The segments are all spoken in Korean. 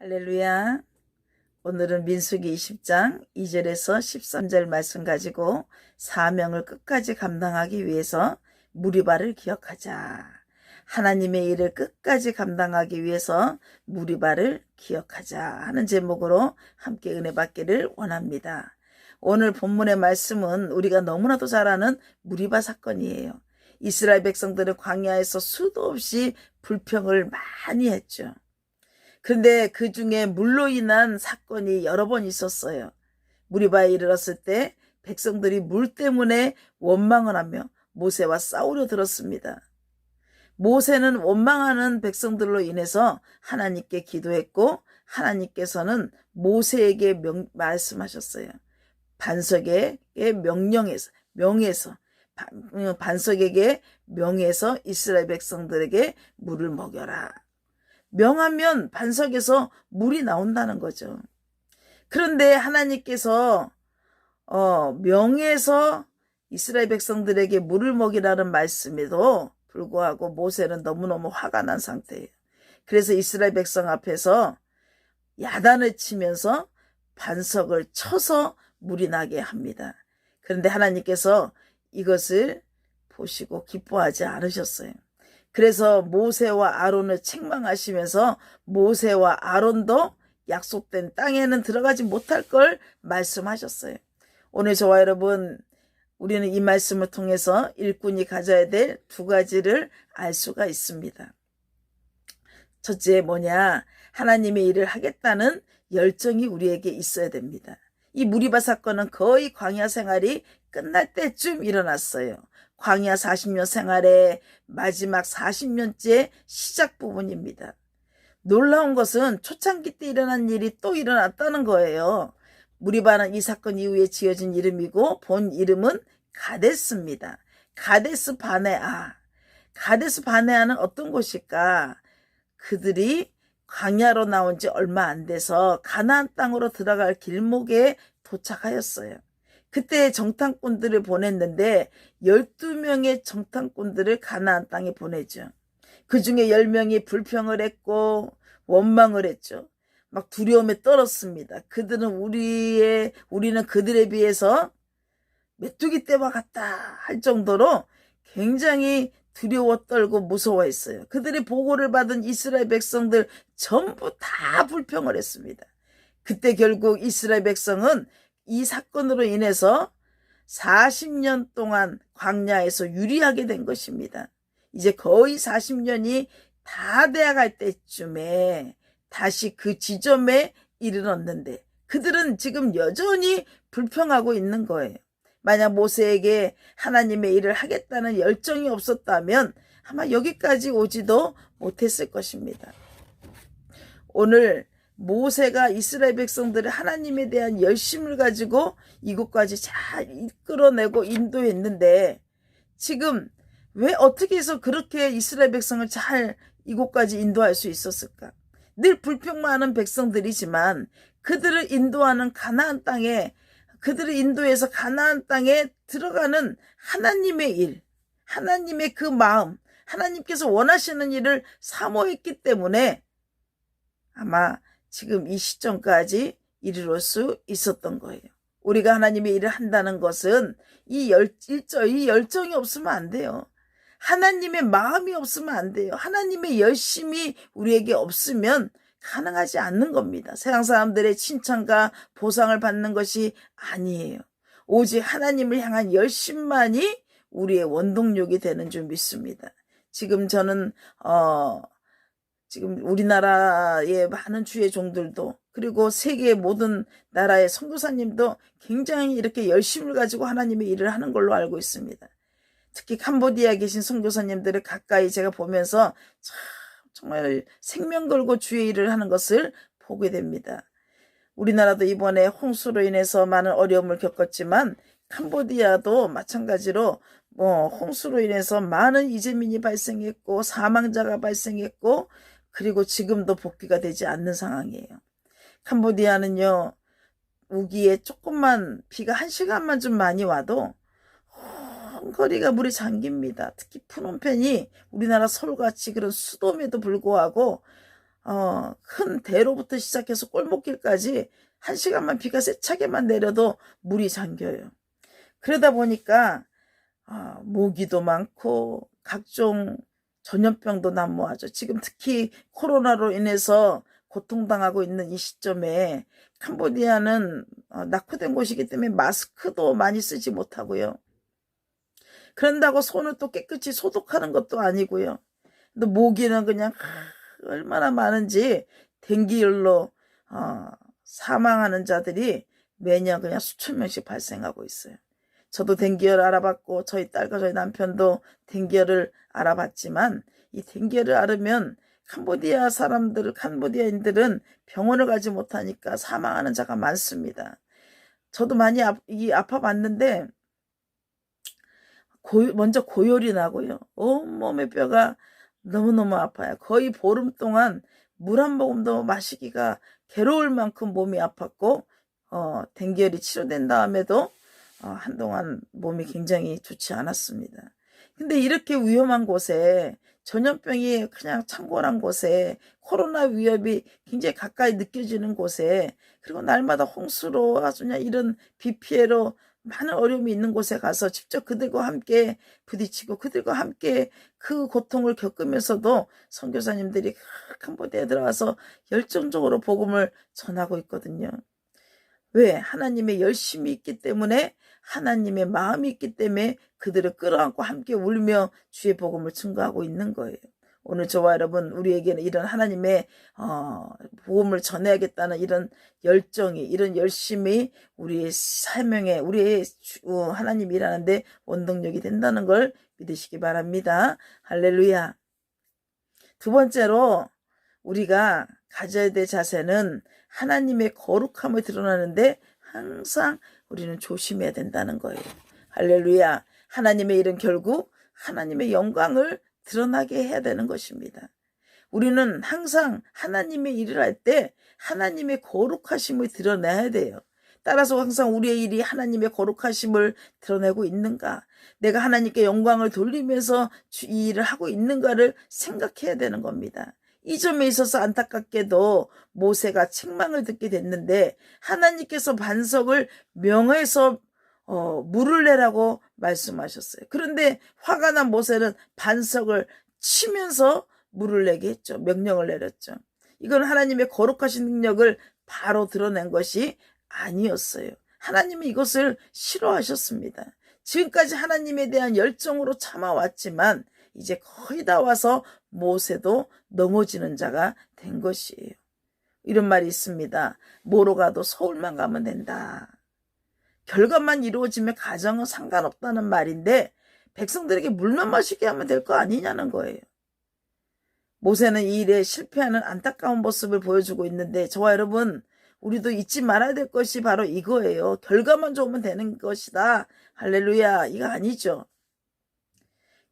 할렐루야. 오늘은 민수기 20장 2절에서 13절 말씀 가지고 사명을 끝까지 감당하기 위해서 무리바를 기억하자. 하나님의 일을 끝까지 감당하기 위해서 무리바를 기억하자 하는 제목으로 함께 은혜 받기를 원합니다. 오늘 본문의 말씀은 우리가 너무나도 잘 아는 무리바 사건이에요. 이스라엘 백성들은 광야에서 수도 없이 불평을 많이 했죠. 그런데 그 중에 물로 인한 사건이 여러 번 있었어요. 무리바에 이르렀을 때 백성들이 물 때문에 원망을 하며 모세와 싸우려 들었습니다. 모세는 원망하는 백성들로 인해서 하나님께 기도했고 하나님께서는 모세에게 말씀하셨어요. 반석에게 반석에게 명해서 이스라엘 백성들에게 물을 먹여라. 명하면 반석에서 물이 나온다는 거죠. 그런데 하나님께서 명해서 이스라엘 백성들에게 물을 먹이라는 말씀에도 불구하고 모세는 너무너무 화가 난 상태예요. 그래서 이스라엘 백성 앞에서 야단을 치면서 반석을 쳐서 물이 나게 합니다. 그런데 하나님께서 이것을 보시고 기뻐하지 않으셨어요. 그래서 모세와 아론을 책망하시면서 모세와 아론도 약속된 땅에는 들어가지 못할 걸 말씀하셨어요. 오늘 저와 여러분, 우리는 이 말씀을 통해서 일꾼이 가져야 될 두 가지를 알 수가 있습니다. 첫째 뭐냐? 하나님의 일을 하겠다는 열정이 우리에게 있어야 됩니다. 이 무리바 사건은 거의 광야 생활이 끝날 때쯤 일어났어요. 광야 40년 생활의 마지막 40년째 시작 부분입니다. 놀라운 것은 초창기 때 일어난 일이 또 일어났다는 거예요. 무리바는 이 사건 이후에 지어진 이름이고 본 이름은 가데스입니다. 가데스 바네아. 가데스 바네아는 어떤 곳일까? 그들이 광야로 나온 지 얼마 안 돼서 가나안 땅으로 들어갈 길목에 도착하였어요. 그때 정탐꾼들을 보냈는데 12명의 정탐꾼들을 가나안 땅에 보내죠. 그 중에 10명이 불평을 했고 원망을 했죠. 막 두려움에 떨었습니다. 그들은 우리는 그들에 비해서 메뚜기 떼와 같다 할 정도로 굉장히 두려워 떨고 무서워했어요. 그들의 보고를 받은 이스라엘 백성들 전부 다 불평을 했습니다. 그때 결국 이스라엘 백성은 이 사건으로 인해서 40년 동안 광야에서 유리하게 된 것입니다. 이제 거의 40년이 다 돼갈 때쯤에 다시 그 지점에 이르렀는데 그들은 지금 여전히 불평하고 있는 거예요. 만약 모세에게 하나님의 일을 하겠다는 열정이 없었다면 아마 여기까지 오지도 못했을 것입니다. 오늘 모세가 이스라엘 백성들을 하나님에 대한 열심을 가지고 이곳까지 잘 이끌어내고 인도했는데 지금 왜 어떻게 해서 그렇게 이스라엘 백성을 잘 이곳까지 인도할 수 있었을까? 늘 불평만 하는 백성들이지만 그들을 인도하는 가나안 땅에 그들을 인도해서 가나안 땅에 들어가는 하나님의 일, 하나님의 그 마음, 하나님께서 원하시는 일을 사모했기 때문에 아마 지금 이 시점까지 이르러 수 있었던 거예요. 우리가 하나님의 일을 한다는 것은 이 열정이 없으면 안 돼요. 하나님의 마음이 없으면 안 돼요. 하나님의 열심이 우리에게 없으면 가능하지 않는 겁니다. 세상 사람들의 칭찬과 보상을 받는 것이 아니에요. 오직 하나님을 향한 열심만이 우리의 원동력이 되는 줄 믿습니다. 지금 저는 지금 우리나라의 많은 주의 종들도 그리고 세계의 모든 나라의 선교사님도 굉장히 이렇게 열심을 가지고 하나님의 일을 하는 걸로 알고 있습니다. 특히 캄보디아에 계신 선교사님들을 가까이 제가 보면서 정말 생명 걸고 주의 일을 하는 것을 보게 됩니다. 우리나라도 이번에 홍수로 인해서 많은 어려움을 겪었지만 캄보디아도 마찬가지로 홍수로 인해서 많은 이재민이 발생했고 사망자가 발생했고 그리고 지금도 복귀가 되지 않는 상황이에요. 캄보디아는요, 우기에 조금만 비가 1시간만 좀 많이 와도 거리가 물이 잠깁니다. 특히 푸놈펜이 우리나라 서울같이 그런 수도임에도 불구하고 큰 대로부터 시작해서 골목길까지 1시간만 비가 세차게만 내려도 물이 잠겨요. 그러다 보니까 모기도 많고 각종 전염병도 난무하죠. 지금 특히 코로나로 인해서 고통당하고 있는 이 시점에 캄보디아는 낙후된 곳이기 때문에 마스크도 많이 쓰지 못하고요. 그런다고 손을 또 깨끗이 소독하는 것도 아니고요. 근데 모기는 그냥 얼마나 많은지 댕기열로 사망하는 자들이 매년 그냥 수천 명씩 발생하고 있어요. 저도 댕기열 알아봤고 저희 딸과 저희 남편도 댕기열을 알아봤지만 이 댕기열을 앓으면 캄보디아인들은 병원을 가지 못하니까 사망하는 자가 많습니다. 저도 많이 아파봤는데 먼저 고열이 나고요. 온몸의 뼈가 너무너무 아파요. 거의 보름 동안 물 한 모금도 마시기가 괴로울 만큼 몸이 아팠고 댕기열이 치료된 다음에도 한동안 몸이 굉장히 좋지 않았습니다. 근데 이렇게 위험한 곳에 전염병이 그냥 창궐한 곳에 코로나 위협이 굉장히 가까이 느껴지는 곳에 그리고 날마다 홍수로 아주 그냥 이런 비 피해로 많은 어려움이 있는 곳에 가서 직접 그들과 함께 부딪히고 그들과 함께 그 고통을 겪으면서도 선교사님들이 캄보디아에 들어와서 열정적으로 복음을 전하고 있거든요. 왜? 하나님의 열심이 있기 때문에 하나님의 마음이 있기 때문에 그들을 끌어안고 함께 울며 주의 복음을 증거하고 있는 거예요. 오늘 저와 여러분 우리에게는 이런 하나님의 복음을 전해야겠다는 이런 열정이 이런 열심이 우리의 사명에 우리의 하나님이 일하는데 원동력이 된다는 걸 믿으시기 바랍니다. 할렐루야. 두 번째로 우리가 가져야 될 자세는 하나님의 거룩함을 드러나는데 항상 우리는 조심해야 된다는 거예요. 할렐루야. 하나님의 일은 결국 하나님의 영광을 드러나게 해야 되는 것입니다. 우리는 항상 하나님의 일을 할 때 하나님의 거룩하심을 드러내야 돼요. 따라서 항상 우리의 일이 하나님의 거룩하심을 드러내고 있는가, 내가 하나님께 영광을 돌리면서 이 일을 하고 있는가를 생각해야 되는 겁니다. 이 점에 있어서 안타깝게도 모세가 책망을 듣게 됐는데 하나님께서 반석을 명해서 물을 내라고 말씀하셨어요. 그런데 화가 난 모세는 반석을 치면서 물을 내게 했죠. 명령을 내렸죠. 이건 하나님의 거룩하신 능력을 바로 드러낸 것이 아니었어요. 하나님이 이것을 싫어하셨습니다. 지금까지 하나님에 대한 열정으로 참아왔지만 이제 거의 다 와서 모세도 넘어지는 자가 된 것이에요. 이런 말이 있습니다. 뭐로 가도 서울만 가면 된다. 결과만 이루어지면 가정은 상관없다는 말인데 백성들에게 물만 마시게 하면 될 거 아니냐는 거예요. 모세는 이 일에 실패하는 안타까운 모습을 보여주고 있는데 저와 여러분 우리도 잊지 말아야 될 것이 바로 이거예요. 결과만 좋으면 되는 것이다. 할렐루야. 이거 아니죠.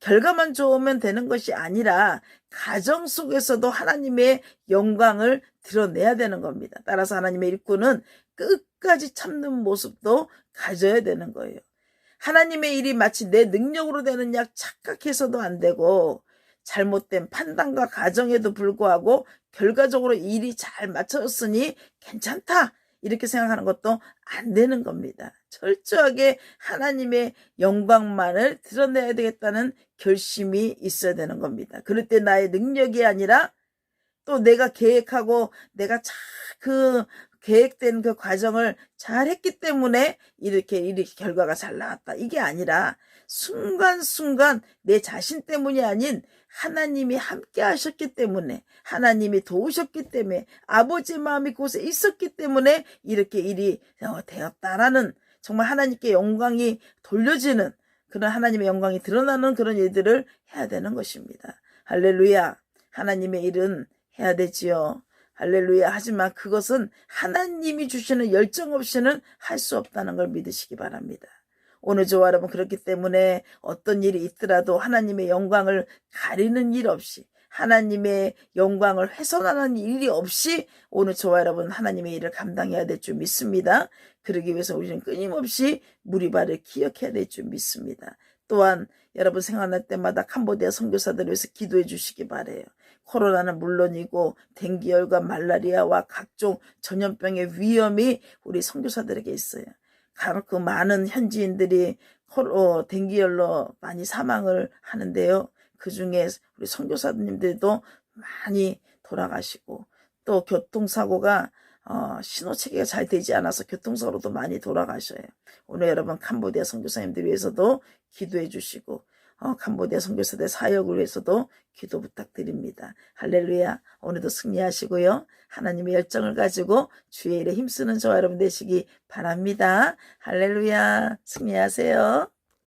결과만 좋으면 되는 것이 아니라 가정 속에서도 하나님의 영광을 드러내야 되는 겁니다. 따라서 하나님의 일꾼은 끝까지 참는 모습도 가져야 되는 거예요. 하나님의 일이 마치 내 능력으로 되는 약 착각해서도 안 되고 잘못된 판단과 가정에도 불구하고 결과적으로 일이 잘 맞춰졌으니 괜찮다 이렇게 생각하는 것도 안 되는 겁니다. 철저하게 하나님의 영광만을 드러내야 되겠다는 결심이 있어야 되는 겁니다. 그럴 때 나의 능력이 아니라 또 내가 계획하고 내가 그 계획된 그 과정을 잘 했기 때문에 이렇게 결과가 잘 나왔다. 이게 아니라 순간순간 내 자신 때문이 아닌 하나님이 함께 하셨기 때문에 하나님이 도우셨기 때문에 아버지의 마음이 그곳에 있었기 때문에 이렇게 일이 되었다라는 정말 하나님께 영광이 돌려지는 그런 하나님의 영광이 드러나는 그런 일들을 해야 되는 것입니다. 할렐루야. 하나님의 일은 해야 되지요. 할렐루야. 하지만 그것은 하나님이 주시는 열정 없이는 할 수 없다는 걸 믿으시기 바랍니다. 오늘 저와 여러분 그렇기 때문에 어떤 일이 있더라도 하나님의 영광을 가리는 일 없이 하나님의 영광을 훼손하는 일이 없이 오늘 저와 여러분 하나님의 일을 감당해야 될 줄 믿습니다. 그러기 위해서 우리는 끊임없이 무리바를 기억해야 될 줄 믿습니다. 또한 여러분 생각날 때마다 캄보디아 선교사들을 위해서 기도해 주시기 바라요. 코로나는 물론이고 댕기열과 말라리아와 각종 전염병의 위험이 우리 선교사들에게 있어요. 그 많은 현지인들이 댕기열로 많이 사망을 하는데요. 그 중에 우리 선교사님들도 많이 돌아가시고, 또 교통사고가 신호체계가 잘 되지 않아서 교통사고로도 많이 돌아가셔요. 오늘 여러분 캄보디아 선교사님들 위해서도 기도해 주시고, 캄보디아 선교사들 사역을 위해서도 기도 부탁드립니다. 할렐루야. 오늘도 승리하시고요. 하나님의 열정을 가지고 주의 일에 힘쓰는 저와 여러분 되시기 바랍니다. 할렐루야. 승리하세요.